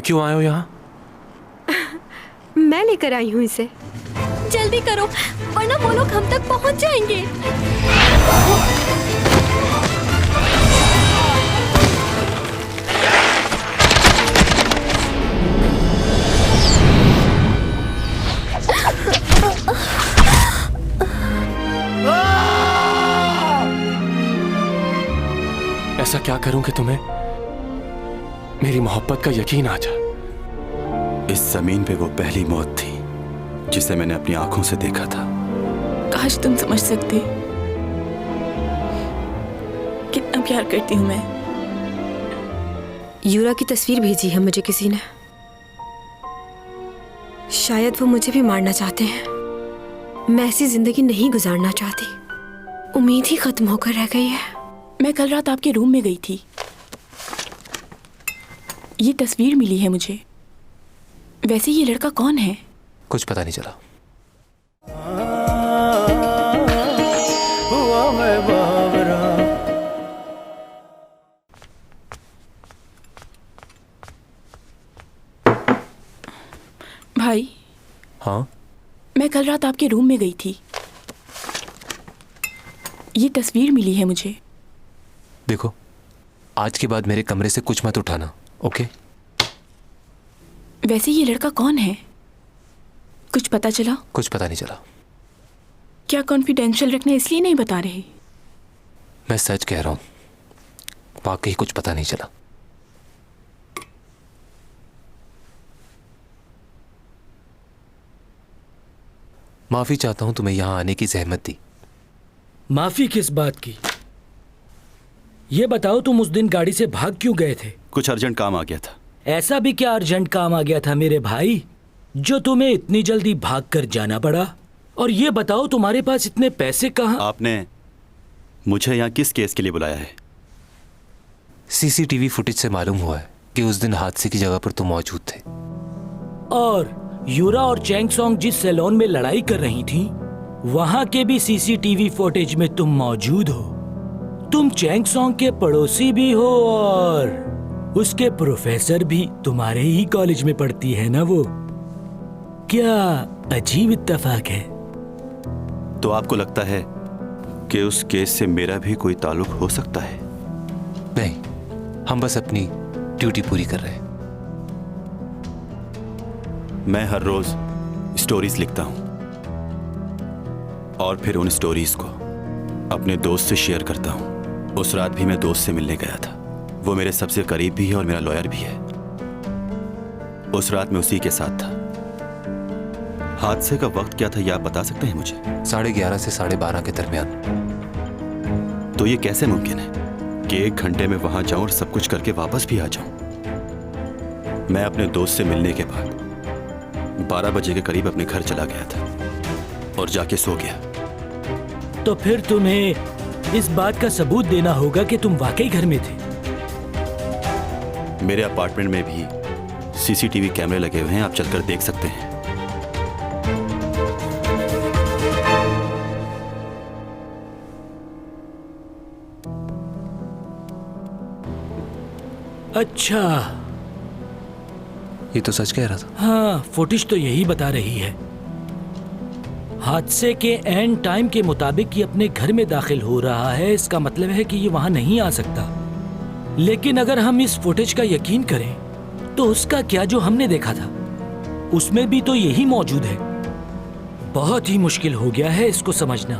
क्यों आए हो यहाँ? मैं लेकर आई हूँ इसे। जल्दी करो वरना वो लोग हम तक पहुँच जाएंगे। ऐसा क्या करूं कि तुम्हें मेरी मोहब्बत का यकीन आ जाए? इस जमीन पे वो पहली मौत थी जिसे मैंने अपनी आंखों से देखा था। काश तुम समझ सकते कितना प्यार करती हूँ मैं। यूरा की तस्वीर भेजी है मुझे किसी ने। शायद वो मुझे भी मारना चाहते हैं। मैं ऐसी जिंदगी नहीं गुजारना चाहती। उम्मीद ही खत्म होकर रह गई है। मैं कल रात आपके रूम में गई थी। ये तस्वीर मिली है मुझे। वैसे ये लड़का कौन है? कुछ पता नहीं चला। भाई। हाँ? मैं कल रात आपके रूम में गई थी। ये तस्वीर मिली है मुझे। देखो, आज के बाद मेरे कमरे से कुछ मत उठाना, ओके? वैसे ये लड़का कौन है? कुछ पता चला? कुछ पता नहीं चला। क्या कॉन्फिडेंशियल रखना इसलिए नहीं बता रहे? मैं सच कह रहा हूं, वाकई कुछ पता नहीं चला। माफी चाहता हूं तुम्हें यहां आने की जहमत दी। माफी किस बात की? ये बताओ, तुम उस दिन गाड़ी से भाग क्यों गए थे? कुछ अर्जेंट काम आ गया था। ऐसा भी क्या अर्जेंट काम आ गया था मेरे भाई, जो तुम्हें इतनी जल्दी भाग कर जाना पड़ा? और ये बताओ, तुम्हारे पास इतने पैसे कहाँ? आपने मुझे यहाँ किस केस के लिए बुलाया है? सीसीटीवी फुटेज से मालूम हुआ है कि उस दिन हादसे की जगह पर तुम मौजूद थे। और यूरा और चैंग सॉन्ग जिस सैलून में लड़ाई कर रही थी, वहां के भी सीसीटीवी फुटेज में तुम मौजूद हो। तुम चैंग सॉन्ग के पड़ोसी भी हो और उसके प्रोफेसर भी तुम्हारे ही कॉलेज में पढ़ती है ना वो। क्या अजीब इत्तेफाक है। तो आपको लगता है कि उस केस से मेरा भी कोई ताल्लुक हो सकता है? नहीं, हम बस अपनी ड्यूटी पूरी कर रहे हैं। मैं हर रोज स्टोरीज लिखता हूं और फिर उन स्टोरीज को अपने दोस्त से शेयर करता हूं। उस रात भी मैं दोस्त से मिलने गया था। वो मेरे सबसे करीब भी है और मेरा लॉयर भी है। उस रात मैं उसी के साथ था। हादसे का वक्त क्या था, यह आप बता सकते हैं मुझे? 11:30 से 12:30 के दरमियान। तो ये कैसे मुमकिन है कि 1 घंटे में वहां जाऊं और सब कुछ करके वापस भी आ जाऊं? मैं अपने दोस्त से मिलने के बाद 12 बजे के करीब अपने घर चला गया था और जाके सो गया। तो फिर तुम्हें इस बात का सबूत देना होगा कि तुम वाकई घर में थे। मेरे अपार्टमेंट में भी सीसीटीवी कैमरे लगे हुए हैं, आप चलकर देख सकते हैं। अच्छा, ये तो सच कह रहा था। हाँ, फुटेज तो यही बता रही है। हादसे के एंड टाइम के मुताबिक ये अपने घर में दाखिल हो रहा है। इसका मतलब है कि ये वहां नहीं आ सकता। लेकिन अगर हम इस फुटेज का यकीन करें तो उसका क्या, जो हमने देखा था उसमें भी तो यही मौजूद है। बहुत ही मुश्किल हो गया है इसको समझना।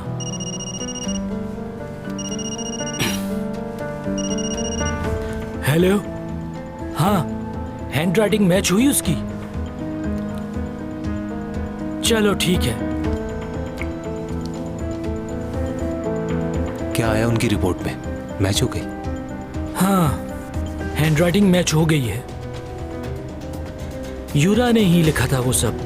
हेलो, हाँ, हैंडराइटिंग मैच हुई उसकी? चलो ठीक है। क्या आया उनकी रिपोर्ट में? मैच हो गई? हाँ, हैंडराइटिंग मैच हो गई है। यूरा ने ही लिखा था वो सब।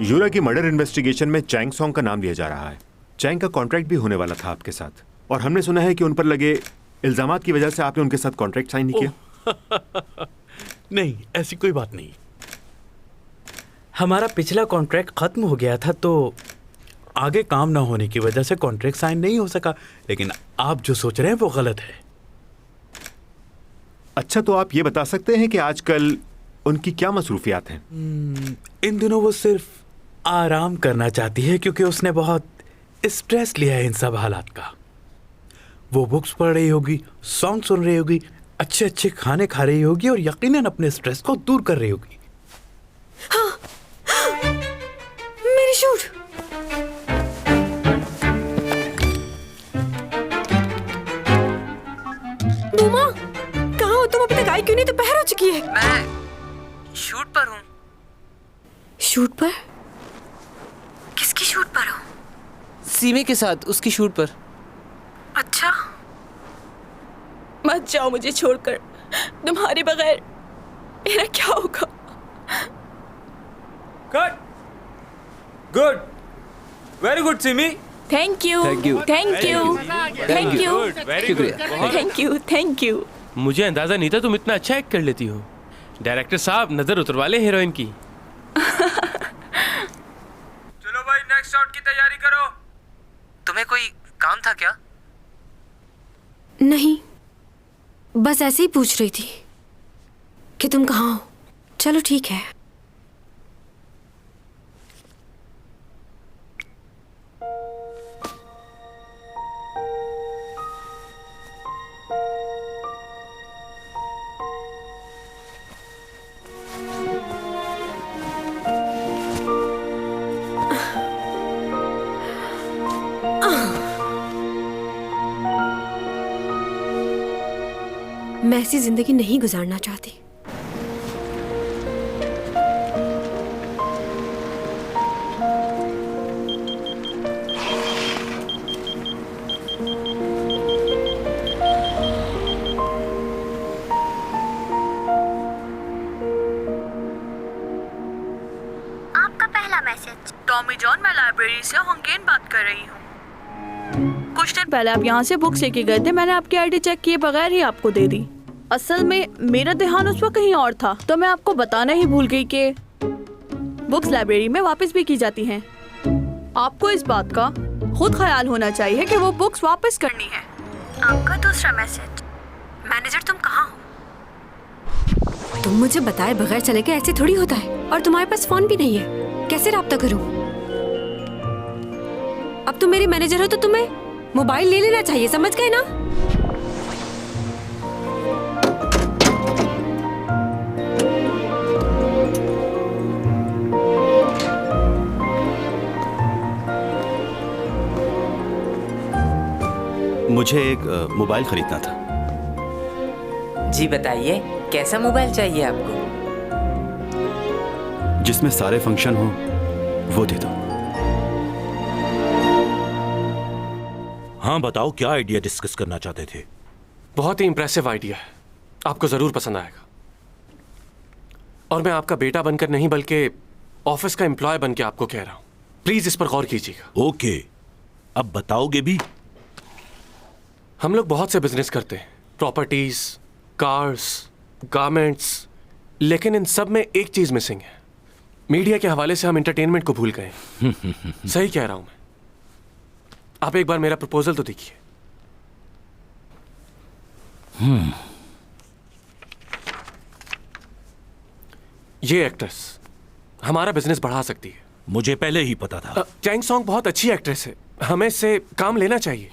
यूरा की मर्डर इन्वेस्टिगेशन में चैंग सॉन्ग का नाम लिया जा रहा है। चैंग का कॉन्ट्रैक्ट भी होने वाला था आपके साथ, और हमने सुना है कि उन पर लगे इल्जामात की वजह से आपने उनके साथ कॉन्ट्रैक्ट साइन नहीं किया। नहीं, ऐसी कोई बात नहीं। हमारा पिछला कॉन्ट्रैक्ट खत्म हो गया था, तो आगे काम ना होने की वजह से कॉन्ट्रैक्ट साइन नहीं हो सका। लेकिन आप जो सोच रहे हैं वो गलत है। अच्छा, तो आप ये बता सकते हैं कि आजकल उनकी क्या मसरूफियात हैं? इन दिनों वो सिर्फ आराम करना चाहती है क्योंकि उसने बहुत स्ट्रेस लिया है इन सब हालात का। वो बुक्स पढ़ रही होगी, सॉन्ग सुन रही होगी, अच्छे अच्छे खाने खा रही होगी और यकीनन अपने स्ट्रेस को दूर कर रही होगी। मेरी शूट। बुमा, कहाँ हो तुम? अभी तक आई क्यों नहीं? दोपहर हो चुकी है। मैं शूट पर हूँ। शूट पर? किसकी शूट पर हो? सीमे के साथ उसकी शूट पर। अच्छा। मत जाओ मुझे छोड़कर। तुम्हारे बगैर मेरा क्या होगा? Good, good, very good Simi. Thank you, Thank you. Thank you, thank you, very good. Thank you, thank you. मुझे अंदाजा नहीं था तुम इतना अच्छा एक्ट कर लेती हो। डायरेक्टर साहब नजर उतरवा ले हीरोइन की। चलो भाई, नेक्स्ट शॉट की तैयारी करो। तुम्हें कोई काम था क्या? नहीं, बस ऐसे ही पूछ रही थी कि तुम कहाँ हो। चलो ठीक है। मैं ऐसी जिंदगी नहीं गुजारना चाहती। आपका पहला मैसेज। टॉमी जॉन, मैं लाइब्रेरी से होंगेन बात कर रही हूँ। कुछ दिन पहले आप यहाँ से बुक्स लेके गए थे। मैंने आपकी आईडी चेक किए बगैर ही आपको दे दी। असल में मेरा ध्यान उस वक्त कहीं और था, तो मैं आपको बताना ही भूल गई कि बुक्स लाइब्रेरी में वापस भी की जाती हैं। आपको इस बात का खुद ख्याल होना चाहिए कि वो बुक्स वापस करनी है। आपका दूसरा मैसेज। मैनेजर, तुम कहाँ हो? तुम मुझे बताए बगैर चले गए, ऐसे थोड़ी होता है। और तुम्हारे पास फोन भी नहीं है, कैसे राब्ता करूं? अब तुम मेरे मैनेजर हो तो तुम्हें मोबाइल ले लेना चाहिए, समझ गए ना? मुझे एक मोबाइल खरीदना था। जी बताइए, कैसा मोबाइल चाहिए आपको? जिसमें सारे फंक्शन हो वो दे दो। हाँ बताओ, क्या आइडिया डिस्कस करना चाहते थे? बहुत ही इंप्रेसिव आइडिया है, आपको जरूर पसंद आएगा। और मैं आपका बेटा बनकर नहीं बल्कि ऑफिस का एम्प्लॉय बन के आपको कह रहा हूं, प्लीज इस पर गौर कीजिएगा। ओके, अब बताओगे भी? हम लोग बहुत से बिजनेस करते हैं, प्रॉपर्टीज, कार्स, गारमेंट्स, लेकिन इन सब में एक चीज मिसिंग है। मीडिया के हवाले से हम एंटरटेनमेंट को भूल गए हैं। सही कह रहा हूं मैं। आप एक बार मेरा प्रपोजल तो देखिए। ये एक्ट्रेस हमारा बिजनेस बढ़ा सकती है। मुझे पहले ही पता था। चैंग सॉन्ग बहुत अच्छी एक्ट्रेस है, हमें इससे काम लेना चाहिए।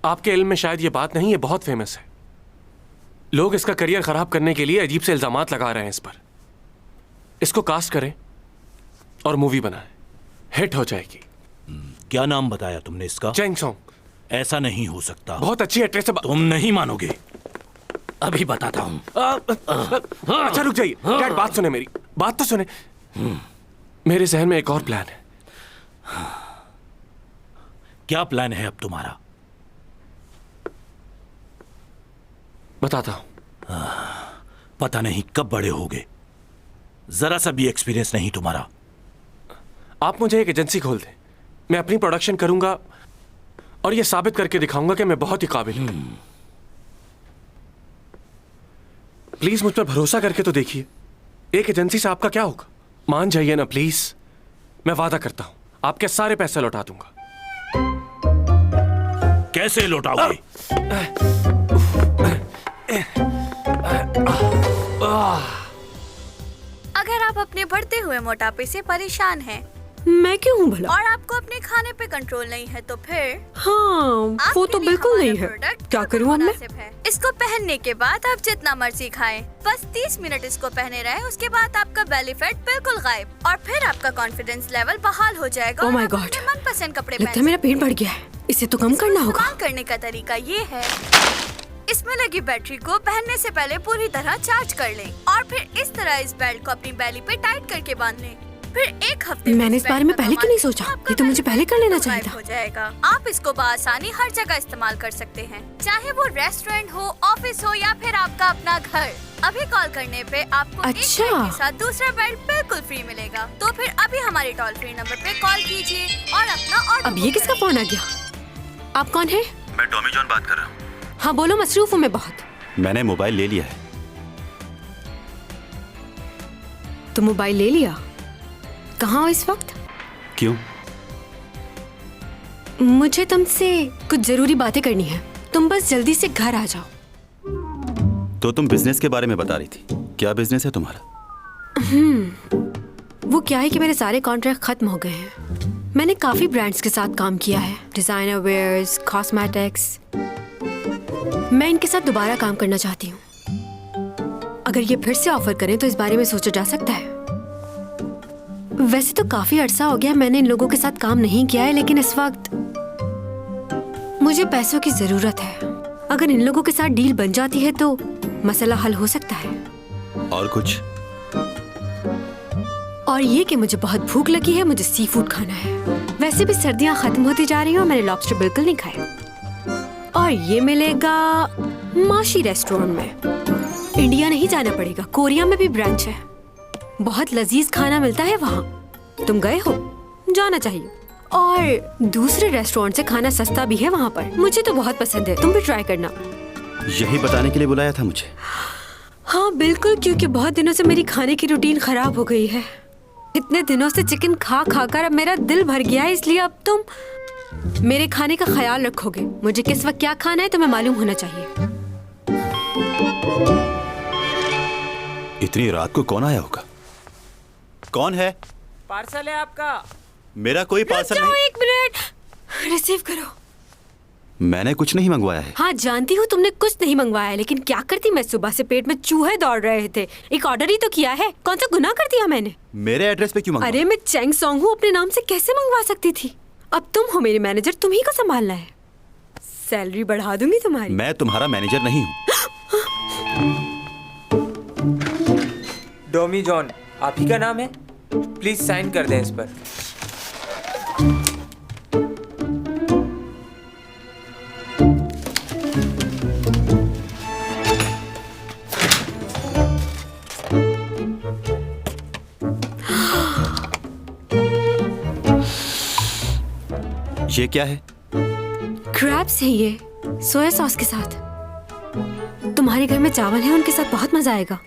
आपके इल्म में शायद ये बात नहीं है, बहुत फेमस है। लोग इसका करियर खराब करने के लिए अजीब से इल्जामात लगा रहे हैं इस पर। इसको कास्ट करें और मूवी बनाएं, हिट हो जाएगी। क्या नाम बताया तुमने इसका? Chang Song. ऐसा नहीं हो सकता। बहुत अच्छी एक्ट्रेस है। तुम नहीं मानोगे, अभी बताता हूँ। अच्छा रुक जाइए डैड, बात सुने, मेरी बात तो सुने। मेरे जहन में एक और प्लान है। क्या प्लान है अब तुम्हारा? बताता हूं। पता नहीं कब बड़े होगे, जरा सा भी एक्सपीरियंस नहीं तुम्हारा। आप मुझे एक एजेंसी खोल दें, मैं अपनी प्रोडक्शन करूंगा और ये साबित करके दिखाऊंगा कि मैं बहुत ही काबिल हूं। प्लीज मुझ पर भरोसा करके तो देखिए। एक एजेंसी से आपका क्या होगा? मान जाइए ना प्लीज। मैं वादा करता हूं आपके सारे पैसे लौटा दूंगा। कैसे लौटाओगे? अगर आप अपने बढ़ते हुए मोटापे से परेशान हैं मैं क्यों हूँ भला? और आपको अपने खाने पे कंट्रोल नहीं है तो फिर हाँ, वो आपके तो लिए बिल्कुल हमारा नहीं है। प्रोडक्ट क्या बिल्कुल करूँ अब मैं? मुनासिब है। इसको पहनने के बाद आप जितना मर्जी खाएं, बस 30 मिनट इसको पहने रहे, उसके बाद आपका बेली फैट बिल्कुल गायब और फिर आपका कॉन्फिडेंस लेवल बहाल हो जाएगा। Oh और my आप God! अपने मनपसंद कपड़े लगता है मेरा पेट बढ़ गया है। इसे तो कम करना होगा। इस्तेमाल करने का तरीका ये है, इसमें लगी बैटरी को पहनने से पहले पूरी तरह चार्ज कर लें और फिर इस तरह इस बेल्ट को अपनी बेली पे टाइट करके बांध लें। फिर एक हफ्ते मैंने इस बारे में पहले क्यों नहीं सोचा? ये तो मुझे पहले कर लेना चाहिए था। हो जाएगा। आप इसको बआसानी हर जगह इस्तेमाल कर सकते हैं, चाहे वो रेस्टोरेंट हो, ऑफिस हो या फिर आपका अपना घर। अभी कॉल करने पे आपको एक अच्छा। बेल्ट के साथ दूसरा बेल्ट बिल्कुल फ्री मिलेगा। तो फिर अभी हमारे टोल फ्री नंबर पे कॉल कीजिए और अपना ऑर्डर। अब ये किसका फोन आ गया? आप कौन है? मैं टॉमी जॉन बात कर रहा हूँ। हाँ बोलो, मसरूफ हूँ मैं बहुत। मैंने मोबाइल ले लिया है। तो मोबाइल ले लिया? कहाँ हो इस वक्त? क्यों? मुझे तुमसे कुछ जरूरी बातें करनी है। तुम बस जल्दी से घर आ जाओ। तो तुम बिजनेस के बारे में बता रही थी। क्या बिजनेस है तुम्हारा? वो क्या है कि मेरे सारे कॉन्ट्रैक्ट खत्म हो गए हैं। मैंने काफी ब्रांड्स के साथ काम किया है, डिजाइनर वेयर्स, कॉस्मेटिक्स। मैं इनके साथ दोबारा काम करना चाहती हूँ। अगर ये फिर से ऑफर करें तो इस बारे में सोचा जा सकता है। वैसे तो काफी अरसा हो गया मैंने इन लोगों के साथ काम नहीं किया है, लेकिन इस वक्त मुझे पैसों की जरूरत है। अगर इन लोगों के साथ डील बन जाती है तो मसला हल हो सकता है। और कुछ? और ये कि मुझे बहुत भूख लगी है, मुझे सी फूड खाना है। वैसे भी सर्दियां खत्म होती जा रही हैं और मैंने लॉबस्टर बिल्कुल नहीं खाया। और ये मिलेगा माशी रेस्टोरेंट में। इंडिया नहीं जाना पड़ेगा, कोरिया में भी ब्रांच है। बहुत लजीज खाना मिलता है वहाँ। तुम गए हो? जाना चाहिए। और दूसरे रेस्टोरेंट से खाना सस्ता भी है वहाँ पर। मुझे तो बहुत पसंद है, तुम भी ट्राई करना। यही बताने के लिए बुलाया था मुझे? हाँ बिल्कुल, क्योंकि बहुत दिनों से मेरी खाने की रूटीन खराब हो गई है। इतने दिनों से चिकन खा खा कर अब मेरा दिल भर गया है, इसलिए अब तुम मेरे खाने का ख्याल रखोगे। मुझे किस वक्त क्या खाना है तुम्हें मालूम होना चाहिए। इतनी रात को कौन आया होगा? कौन है? पार्सल है आपका। मेरा कोई पार्सल नहीं। एक मिनट, रिसीव करो। मैंने कुछ नहीं मंगवाया है। हाँ जानती हूँ तुमने कुछ नहीं मंगवाया है, लेकिन क्या करती मैं? सुबह से पेट में चूहे दौड़ रहे थे। एक ऑर्डर ही तो किया है, कौन सा गुनाह कर दिया मैंने? मेरे एड्रेस पे क्यों मंगवा? अरे मैं चैंग सॉन्ग हूँ, अपने नाम से कैसे मंगवा सकती थी? अब तुम हो मेरे मैनेजर, तुम ही को संभालना है। सैलरी बढ़ा दूंगी तुम्हारी। मैं तुम्हारा मैनेजर नहीं हूँ। टॉमी जॉन आप ही का नाम है? प्लीज साइन कर दें इस पर। ये क्या है? क्रैब्स है ये, सोया सॉस के साथ। तुम्हारे घर में चावल है, उनके साथ बहुत मजा आएगा।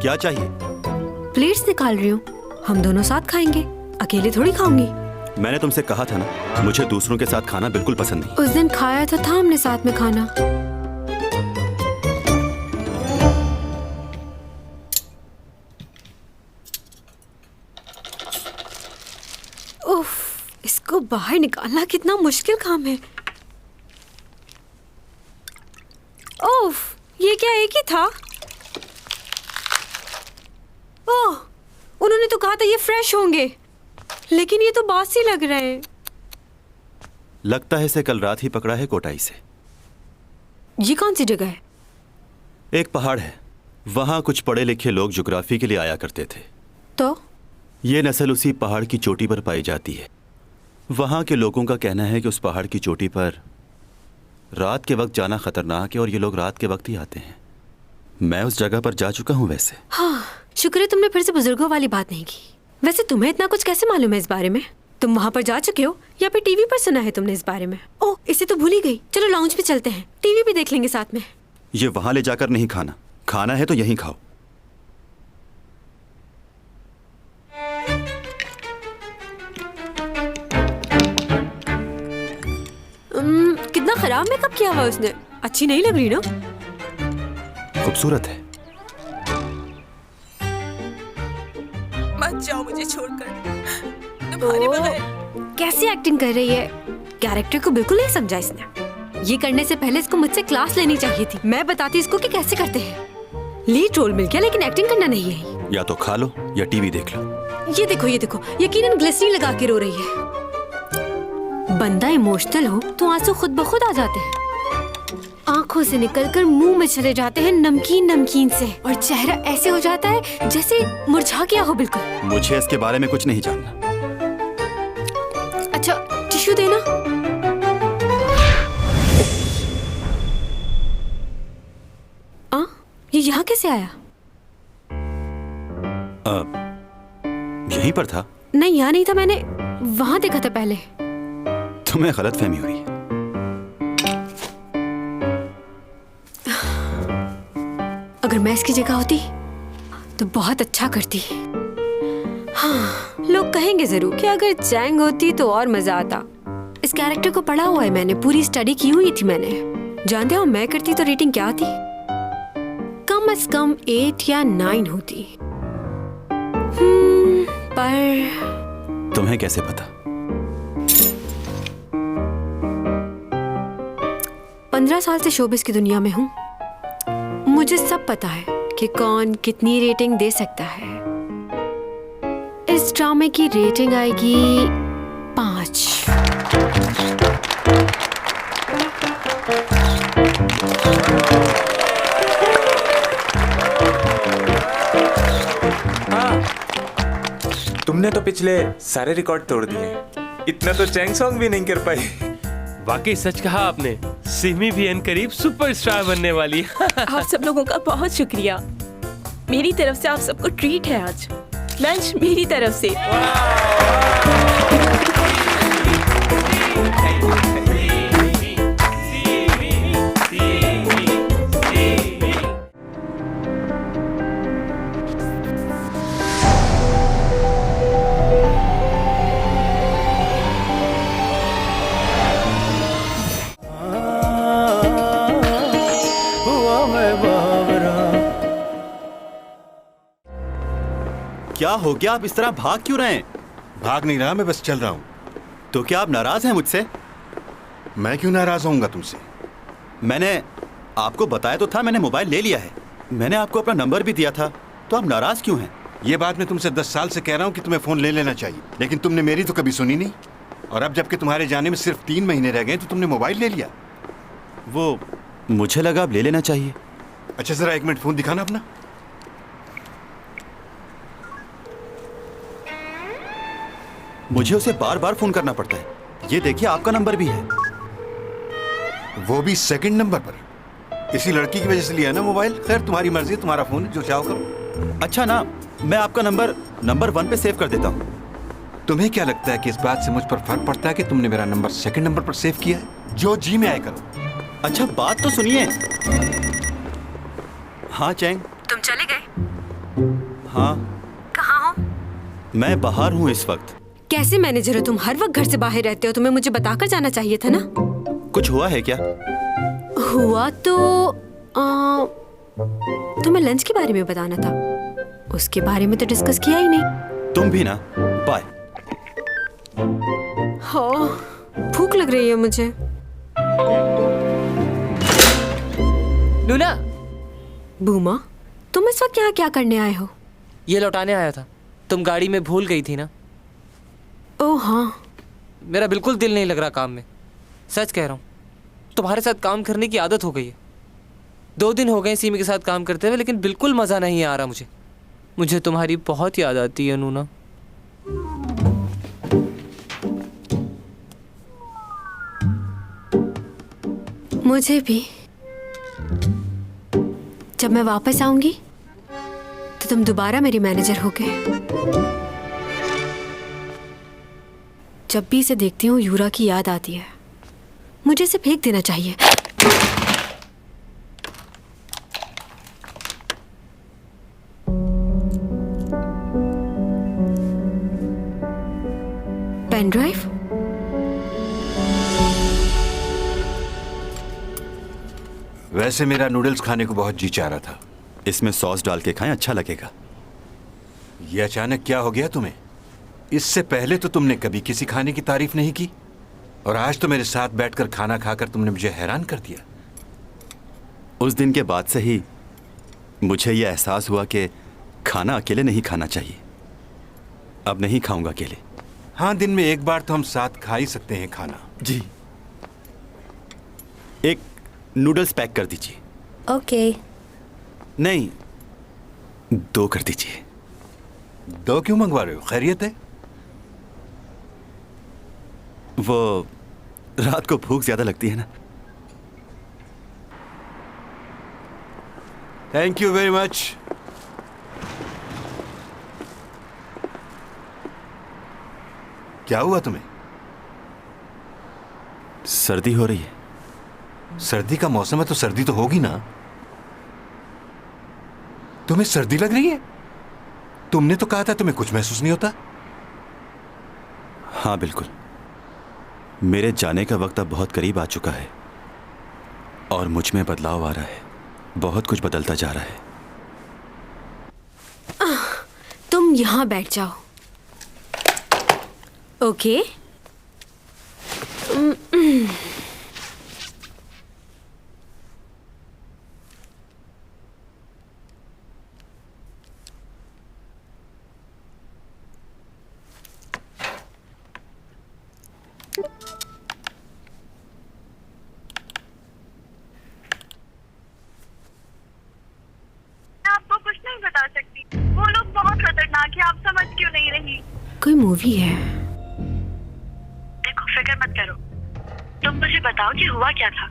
क्या चाहिए? प्लेट्स निकाल रही हूँ, हम दोनों साथ खाएंगे, अकेले थोड़ी खाऊंगी। मैंने तुमसे कहा था ना, मुझे दूसरों के साथ खाना बिल्कुल पसंद नहीं। उस दिन खाया तो था हमने साथ में खाना। उफ, इसको बाहर निकालना कितना मुश्किल काम है। उफ, ये क्या एक ही था? ओह, उन्होंने तो कहा था ये फ्रेश होंगे, लेकिन ये तो बासी लग रहे हैं। लगता है इसे कल रात ही पकड़ा है कोटाई से। ये कौन सी जगह है? एक पहाड़ है, वहां कुछ पढ़े लिखे लोग ज्योग्राफी के लिए आया करते थे। तो ये नस्ल उसी पहाड़ की चोटी पर पाई जाती है। वहां के लोगों का कहना है कि उस पहाड़ की चोटी पर रात के वक्त जाना खतरनाक है और ये लोग रात के वक्त ही आते हैं। मैं उस जगह पर जा चुका हूँ वैसे। हाँ, शुक्र है तुमने फिर से बुजुर्गों वाली बात नहीं की। वैसे तुम्हें इतना कुछ कैसे मालूम है इस बारे में? तुम वहाँ पर जा चुके हो या फिर टीवी पर सुना है तुमने इस बारे में? ओह, इसे तो भूल ही गई। चलो लाउंज पे चलते हैं, टीवी भी देख लेंगे साथ में। ये वहां ले जाकर नहीं खाना, खाना है तो यहीं खाओ। खराब मेकअप किया हुआ है उसने, अच्छी नहीं लग रही ना। खूबसूरत है। मत जाओ मुझे छोड़कर, तुम्हारे बगैर। कैसी एक्टिंग कर रही है, कैरेक्टर को बिल्कुल नहीं समझा इसने। ये करने से पहले इसको मुझसे क्लास लेनी चाहिए थी, मैं बताती इसको कि कैसे करते हैं। लीड रोल मिल गया लेकिन एक्टिंग करना नहीं है। या तो खा लो या टीवी देख लो। ये देखो, यकीनन ग्लिसरीन लगा के रो रही है। बंदा इमोशनल हो तो आंसू खुद ब खुद आ जाते हैं, आंखों से निकलकर मुंह में चले जाते हैं नमकीन से, और चेहरा ऐसे हो जाता है जैसे मुरझा गया हो बिल्कुल। मुझे इसके बारे में कुछ नहीं जानना। अच्छा टिश्यू देना। ये यहाँ कैसे आया? यहीं पर था। नहीं यहाँ नहीं था, मैंने वहां देखा था पहले। तुम्हें गलतफहमी हो रही है। अगर मैं इसकी जगह होती तो बहुत अच्छा करती। हाँ, लोग कहेंगे जरूर कि अगर चैंग होती तो और मजा आता। इस कैरेक्टर को पढ़ा हुआ है मैंने, पूरी स्टडी की हुई थी मैंने। जानते हो मैं करती तो रेटिंग क्या होती? कम से कम 8 या 9 होती। पर तुम्हें कैसे पता? 15 साल से शोबिस की दुनिया में हूँ, मुझे सब पता है कि कौन कितनी रेटिंग दे सकता है। इस ड्रामे की रेटिंग आएगी 5। तुमने तो पिछले सारे रिकॉर्ड तोड़ दिए, इतना तो चैंग सॉन्ग भी नहीं कर पाई। वाकई सच कहा आपने, सिमी भी इन करीब सुपरस्टार बनने वाली है। आप सब लोगों का बहुत शुक्रिया। मेरी तरफ से आप सबको ट्रीट है आज, लंच मेरी तरफ से। क्या हो गया? आप इस तरह भाग क्यों रहे हैं? भाग नहीं रहा, मैं बस चल रहा हूँ। तो क्या आप नाराज हैं मुझसे? मैं क्यों नाराज होऊंगा तुमसे? मैंने आपको बताया तो था, मैंने मोबाइल ले लिया है। मैंने आपको अपना नंबर भी दिया था, तो आप नाराज क्यों हैं? ये बात मैं तुमसे 10 साल से कह रहा हूँ कि तुम्हें फोन ले लेना चाहिए, लेकिन तुमने मेरी तो कभी सुनी नहीं। और अब जबकि तुम्हारे जाने में सिर्फ 3 महीने रह गए तो तुमने मोबाइल ले लिया। वो मुझे लगा आप ले लेना चाहिए। अच्छा जरा 1 मिनट फोन दिखाना अपना। मुझे उसे बार बार फोन करना पड़ता है। ये देखिए आपका नंबर भी है। वो भी सेकंड नंबर पर। इसी लड़की की वजह से लिया ना मोबाइल। खैर तुम्हारी मर्जी, तुम्हारा फोन, जो चाहो करो। अच्छा ना, मैं आपका नंबर 1 पे सेव कर देता हूँ। तुम्हें क्या लगता है कि इस बात से मुझ पर फर्क पड़ता है कि तुमने मेरा नंबर सेकंड नंबर पर सेव किया है? जो जी में आए करो। अच्छा बात तो सुनिए। हाँ चैंग। तुम चले गए? हाँ। कहाँ हो? मैं बाहर हूँ इस वक्त। कैसे मैनेजर हो तुम? हर वक्त घर से बाहर रहते हो, तुम्हें मुझे बताकर जाना चाहिए था ना। कुछ हुआ है क्या? हुआ तो तुम्हें लंच के बारे में बताना था, उसके बारे में तो डिस्कस किया ही नहीं। तुम भी ना। बाय। हाँ, भूख लग रही है मुझे। लूना। बूमा, तुम इस वक्त यहाँ क्या करने आए हो? ये लौटाने आया था, तुम गाड़ी में भूल गई थी ना। ओह हाँ। मेरा बिल्कुल दिल नहीं लग रहा काम में, सच कह रहा हूँ। तुम्हारे साथ काम करने की आदत हो गई है। 2 दिन हो गए सीमी के साथ काम करते हुए, लेकिन बिल्कुल मज़ा नहीं आ रहा मुझे तुम्हारी बहुत याद आती है नूना। मुझे भी। जब मैं वापस आऊंगी तो तुम दोबारा मेरी मैनेजर होगे। जब भी इसे देखती हूँ यूरा की याद आती है, मुझे इसे फेंक देना चाहिए। Pen drive? वैसे मेरा नूडल्स खाने को बहुत जी चाह रहा था। इसमें सॉस डाल के खाएं, अच्छा लगेगा। ये अचानक क्या हो गया तुम्हें? इससे पहले तो तुमने कभी किसी खाने की तारीफ नहीं की, और आज तो मेरे साथ बैठकर खाना खाकर तुमने मुझे हैरान कर दिया। उस दिन के बाद से ही मुझे यह एहसास हुआ कि खाना अकेले नहीं खाना चाहिए। अब नहीं खाऊंगा अकेले। हाँ, दिन में एक बार तो हम साथ खा ही सकते हैं खाना। जी। एक नूडल्स पैक कर दीजिए। ओके। नहीं, 2 कर दीजिए। 2 क्यों मंगवा रहे हो? खैरियत है? वो रात को भूख ज्यादा लगती है ना। Thank you very much. क्या हुआ तुम्हें? सर्दी हो रही है। सर्दी का मौसम है तो सर्दी तो होगी ना। तुम्हें सर्दी लग रही है? तुमने तो कहा था तुम्हें कुछ महसूस नहीं होता। हाँ बिल्कुल। मेरे जाने का वक्त अब बहुत करीब आ चुका है और मुझ में बदलाव आ रहा है। बहुत कुछ बदलता जा रहा है। तुम यहाँ बैठ जाओ। ओके। कोई मूवी है। देखो, फिक्र मत करो। तुम मुझे बताओ कि हुआ क्या था।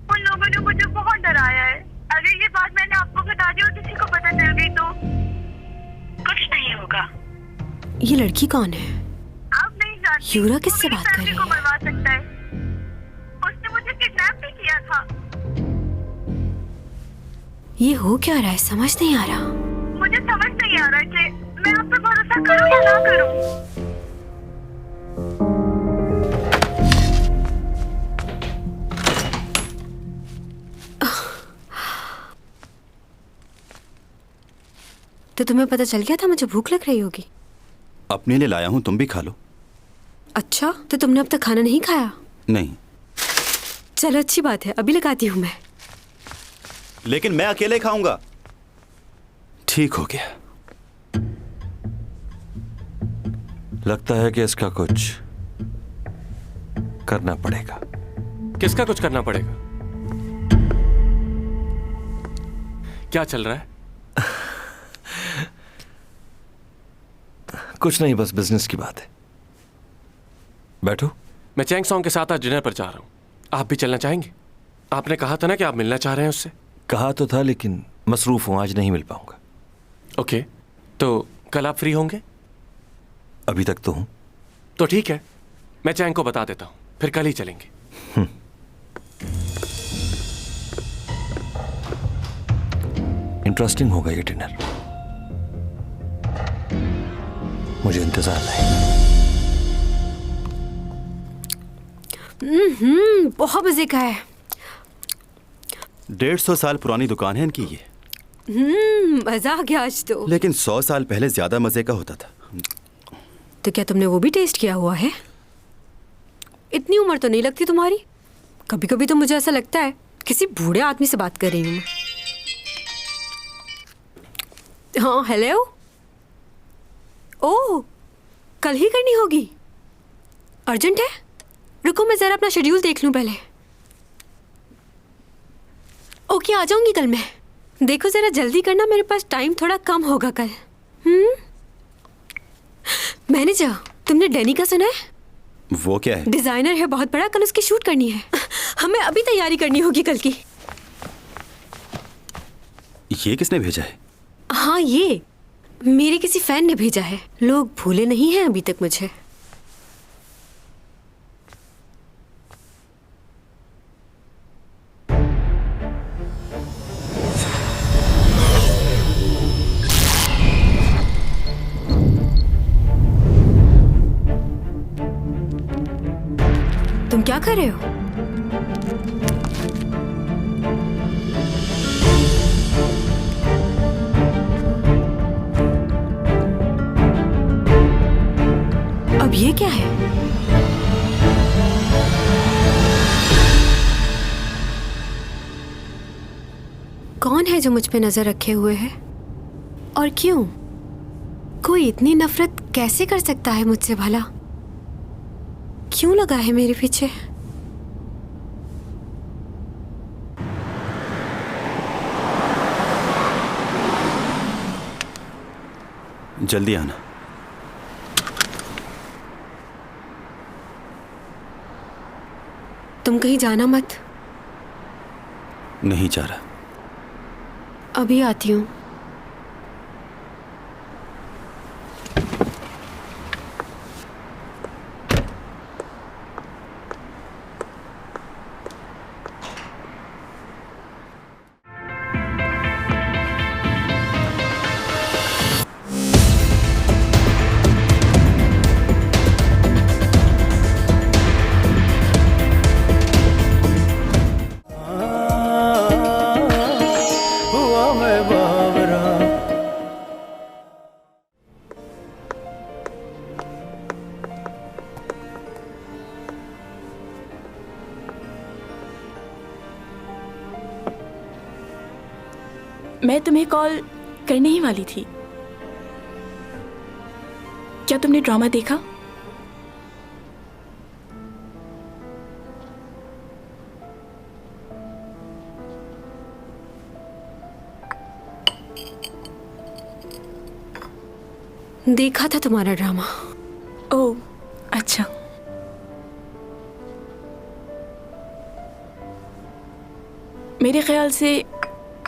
उन लोगों ने मुझे बहुत डराया है। अगर ये बात मैंने आपको बता दी और किसी को पता चल गई तो कुछ नहीं होगा। ये लड़की कौन है? आप नहीं जानती। यूरा किससे बात कर रही को है? मरवा सकता है। उसने मुझे किडनैप भी किया था। ये हो क्या रहा है? समझ नहीं आ रहा। मुझे समझ नहीं आ रहा कि मैं आप पे भरोसा करूं या ना करूं। तो तुम्हें पता चल गया था मुझे भूख लग रही होगी? अपने लिए लाया हूं, तुम भी खा लो। अच्छा, तो तुमने अब तक खाना नहीं खाया? नहीं। चलो अच्छी बात है, अभी लगाती हूँ मैं। लेकिन मैं अकेले खाऊंगा। ठीक हो गया। लगता है कि इसका कुछ करना पड़ेगा। किसका कुछ करना पड़ेगा? क्या चल रहा है? कुछ नहीं, बस बिजनेस की बात है। बैठो। मैं चैंग सॉन्ग के साथ आज डिनर पर जा रहा हूं। आप भी चलना चाहेंगे? आपने कहा था ना कि आप मिलना चाह रहे हैं उससे। कहा तो था, लेकिन मसरूफ हूं, आज नहीं मिल पाऊंगा। ओके, तो कल आप फ्री होंगे? अभी तक तो हूं। तो ठीक है, मैं चैंग को बता देता हूं, फिर कल ही चलेंगे। इंटरेस्टिंग होगा ये डिनर। मुझे इंतजार है। बहुत मजे का है। 150 साल पुरानी दुकान है इनकी ये। मजा आ गया आज तो। लेकिन 100 साल पहले ज्यादा मजे का होता था। तो क्या तुमने वो भी टेस्ट किया हुआ है? इतनी उम्र तो नहीं लगती तुम्हारी। कभी कभी तो मुझे ऐसा लगता है किसी बूढ़े आदमी से बात कर रही हूँ मैं। हाँ, हेलो। ओह, कल ही करनी होगी? अर्जेंट है? रुको मैं जरा अपना शेड्यूल देख लूं पहले। ओके, आ जाऊंगी कल मैं। देखो जरा जल्दी करना, मेरे पास टाइम थोड़ा कम होगा कल। मैनेजर, तुमने डैनी का सुना है? वो क्या है? डिजाइनर है बहुत बड़ा, कल उसकी शूट करनी है। हमें अभी तैयारी करनी होगी कल की। ये किसने भेजा है? हाँ, ये मेरे किसी फैन ने भेजा है। लोग भूले नहीं हैं अभी तक मुझे। तुम क्या कर रहे हो? ये क्या है? कौन है जो मुझ पे नजर रखे हुए है? और क्यों? कोई इतनी नफरत कैसे कर सकता है मुझसे भला? क्यों लगा है मेरे पीछे? जल्दी आना। तुम कहीं जाना मत। नहीं जा रहा। अभी आती हूँ। मैं तुम्हें कॉल करने ही वाली थी। क्या तुमने ड्रामा देखा? देखा था तुम्हारा ड्रामा। ओह, अच्छा। मेरे ख्याल से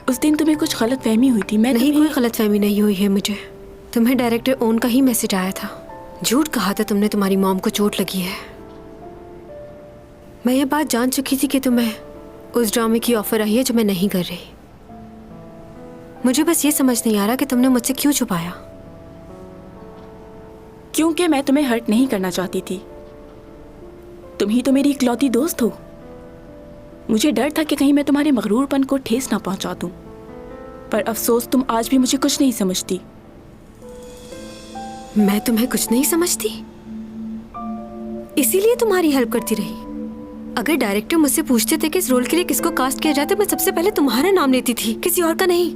उस दिन तुम्हें कुछ गलत फहमी हुई थी। मैं नहीं, कोई गलत फहमी नहीं हुई है मुझे। तुम्हें डायरेक्टर ओन का ही मैसेज आया था। झूठ कहा था तुमने तुम्हारी मॉम को चोट लगी है। मैं ये बात जान चुकी थी कि तुम्हें उस ड्रामे की ऑफर आई है जो मैं नहीं कर रही। मुझे बस ये समझ नहीं आ रहा कि तुमने मुझसे क्यों छुपाया। क्योंकि मैं तुम्हें हर्ट नहीं करना चाहती थी। तुम ही तो मेरी इकलौती दोस्त हो। मुझे डर था कि कहीं मैं तुम्हारे मगरूरपन को ठेस ना पहुंचा दूं। पर अफसोस तुम आज भी मुझे कुछ नहीं समझती। मैं तुम्हें कुछ नहीं समझती, इसीलिए तुम्हारी हेल्प करती रही। अगर डायरेक्टर मुझसे पूछते थे कि इस रोल के लिए किसको कास्ट किया जाए तो मैं सबसे पहले तुम्हारा नाम लेती थी, किसी और का नहीं।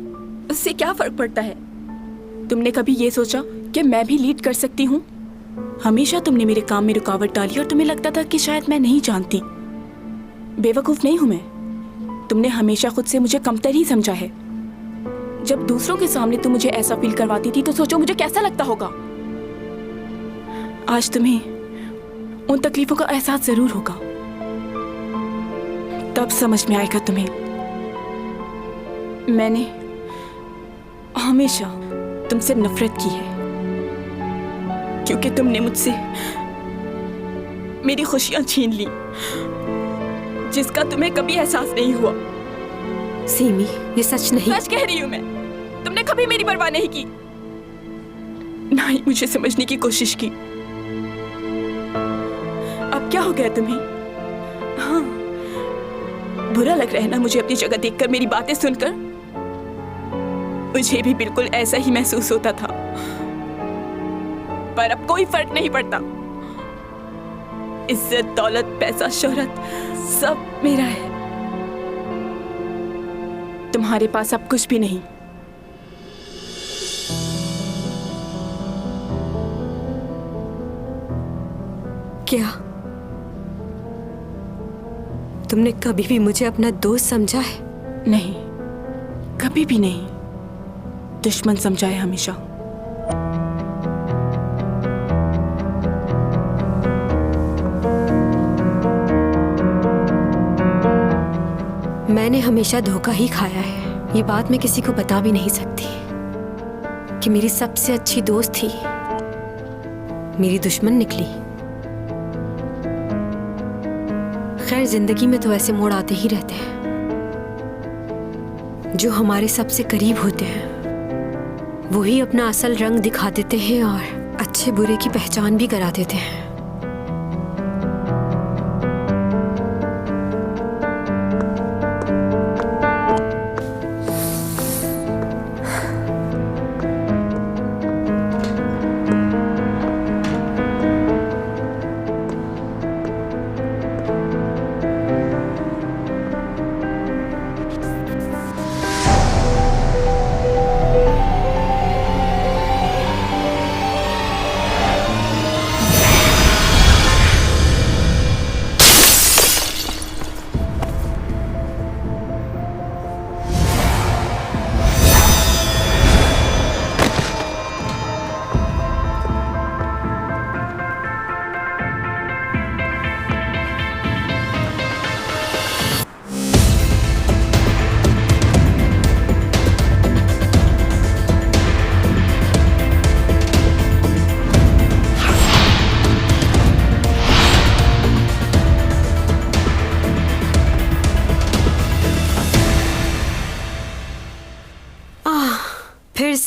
उससे क्या फर्क पड़ता है? तुमने कभी ये सोचा कि मैं भी लीड कर सकती हूँ? हमेशा तुमने मेरे काम में रुकावट डाली और तुम्हें लगता था कि शायद मैं नहीं जानती। बेवकूफ नहीं हूं मैं। तुमने हमेशा खुद से मुझे कमतर ही समझा है। जब दूसरों के सामने तुम मुझे ऐसा फील करवाती थी तो सोचो मुझे कैसा लगता होगा। आज तुम्हें उन तकलीफों का एहसास जरूर होगा। तब समझ में आएगा तुम्हें। मैंने हमेशा तुमसे नफरत की है क्योंकि तुमने मुझसे मेरी खुशियां छीन ली जिसका तुम्हें कभी एहसास नहीं हुआ। सीमी, ये सच नहीं। सच कह रही हूं मैं। तुमने कभी मेरी परवाह नहीं की, ना ही मुझे समझने की कोशिश की। अब क्या हो गया तुम्हें? हाँ, बुरा लग रहा है ना मुझे अपनी जगह देखकर, मेरी बातें सुनकर? मुझे भी बिल्कुल ऐसा ही महसूस होता था, पर अब कोई फर्क नहीं पड़ता। इज्जत, दौलत, पैसा, शोहरत सब मेरा है। तुम्हारे पास अब कुछ भी नहीं। क्या तुमने कभी भी मुझे अपना दोस्त समझा है? नहीं, कभी भी नहीं। दुश्मन समझा है हमेशा। मैंने हमेशा धोखा ही खाया है। ये बात मैं किसी को बता भी नहीं सकती कि मेरी सबसे अच्छी दोस्त थी, मेरी दुश्मन निकली। खैर, जिंदगी में तो ऐसे मोड़ आते ही रहते हैं। जो हमारे सबसे करीब होते हैं वही अपना असल रंग दिखा देते हैं और अच्छे बुरे की पहचान भी करा देते हैं।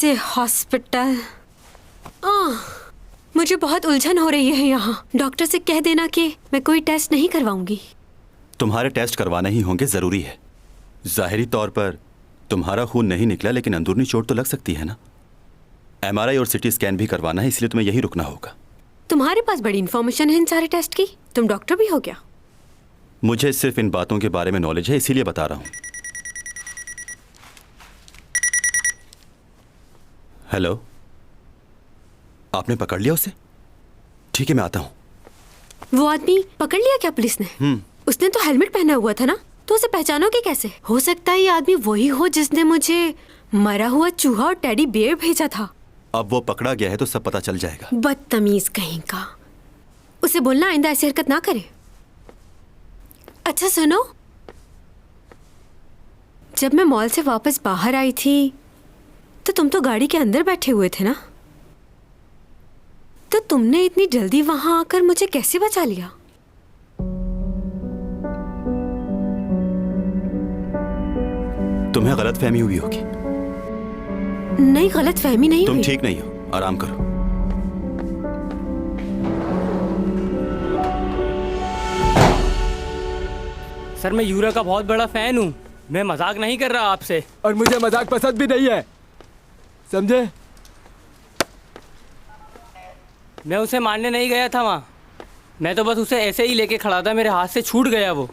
से हॉस्पिटल। मुझे बहुत उलझन हो रही है यहाँ। डॉक्टर से कह देना कि मैं कोई टेस्ट नहीं करवाऊंगी। तुम्हारे टेस्ट करवाना ही होंगे, जरूरी है। जाहिरी तौर पर तुम्हारा खून नहीं निकला, लेकिन अंदरूनी चोट तो लग सकती है ना। एमआरआई और सिटी स्कैन भी करवाना है, इसलिए तुम्हें यहीं रुकना होगा। तुम्हारे पास बड़ी इन्फॉर्मेशन है इन सारे टेस्ट की। तुम डॉक्टर भी हो क्या? मुझे सिर्फ इन बातों के बारे में नॉलेज है, इसीलिए बता रहा हूं। हेलो, आपने पकड़ लिया उसे? ठीक है, मैं आता हूं। वो आदमी पकड़ लिया क्या पुलिस ने? उसने तो हेलमेट पहना हुआ था ना, तो उसे पहचानोगे कैसे? हो सकता है ये आदमी वही हो जिसने मुझे मरा हुआ चूहा और टेडी बेयर भेजा था। अब वो पकड़ा गया है तो सब पता चल जाएगा। बदतमीज कहीं का। उसे बोलना आइंदा ऐसी हरकत ना करे। अच्छा सुनो, जब मैं मॉल से वापस बाहर आई थी तो तुम तो गाड़ी के अंदर बैठे हुए थे ना, तो तुमने इतनी जल्दी वहां आकर मुझे कैसे बचा लिया? तुम्हें गलतफहमी हुई होगी। नहीं, गलतफहमी नहीं तुम हुई। ठीक नहीं हो, आराम करो। सर, मैं यूरा का बहुत बड़ा फैन हूँ। मैं मजाक नहीं कर रहा आपसे। और मुझे मजाक पसंद भी नहीं है, समझे? मैं उसे मारने नहीं गया था वहाँ। मैं तो बस उसे ऐसे ही लेके खड़ा था, मेरे हाथ से छूट गया वो।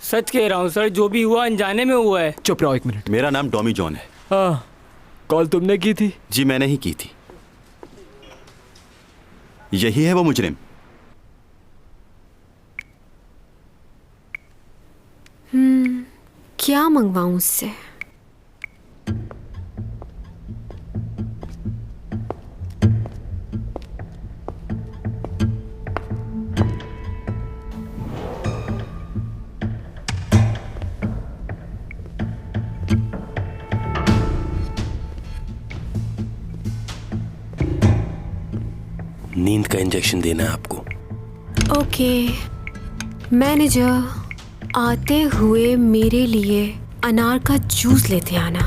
सच कह रहा हूँ सर, जो भी हुआ अनजाने में हुआ है। चुप रहो एक मिनट। मेरा नाम टॉमी जॉन है। हाँ, कॉल तुमने की थी? जी, मैंने ही की थी। यही है वो मुजरिम। क्या मंगवाऊं उससे? नींद का इंजेक्शन देना है आपको। ओके मैनेजर, आते हुए मेरे लिए अनार का जूस लेते आना।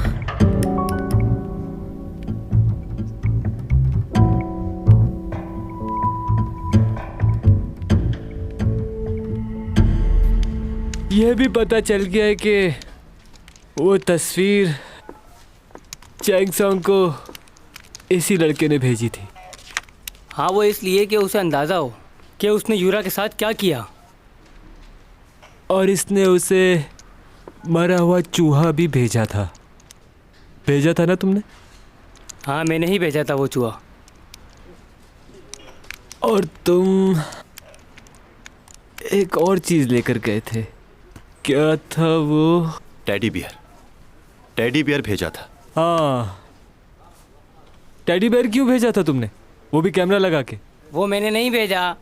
यह भी पता चल गया है कि वो तस्वीर चैंग सॉन्ग को इसी लड़के ने भेजी थी। हाँ, वो इसलिए कि उसे अंदाज़ा हो कि उसने यूरा के साथ क्या किया। और इसने उसे मरा हुआ चूहा भी भेजा था। भेजा था ना तुमने? हाँ, मैंने ही भेजा था वो चूहा। और तुम एक और चीज़ लेकर गए थे। क्या था वो? Teddy bear. टेडी बियर भेजा था। हाँ, टेडी बियर क्यों भेजा था तुमने? वो भी कैमरा लगा के? वो मैंने नहीं भेजा।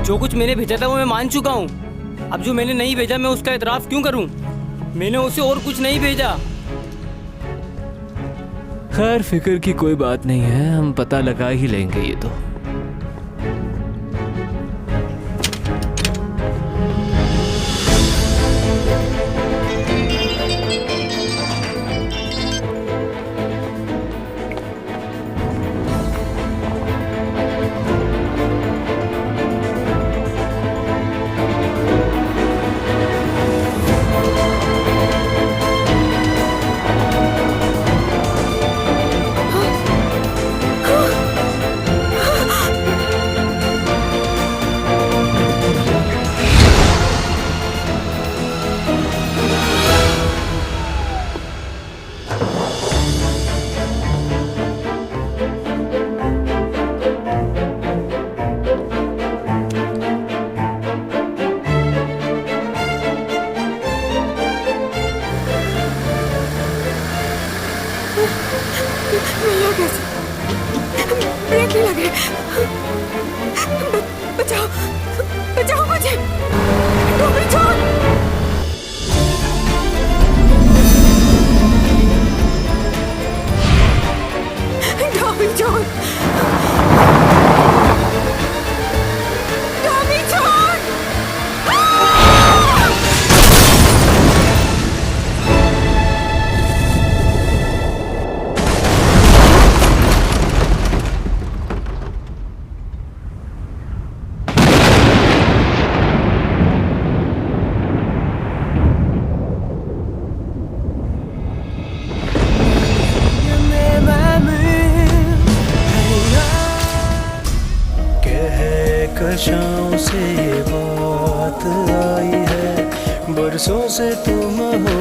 जो कुछ मैंने भेजा था वो मैं मान चुका हूँ। अब जो मैंने नहीं भेजा मैं उसका एतराफ़ क्यों करूँ? मैंने उसे और कुछ नहीं भेजा। खैर, फिक्र की कोई बात नहीं है, हम पता लगा ही लेंगे ये तो। ब्रेक नहीं लगे। बचाओ, बचाओ मुझे। Tommy John! Tommy John! Tommy John! कशाओं से बात आई है, बरसों से तुम हो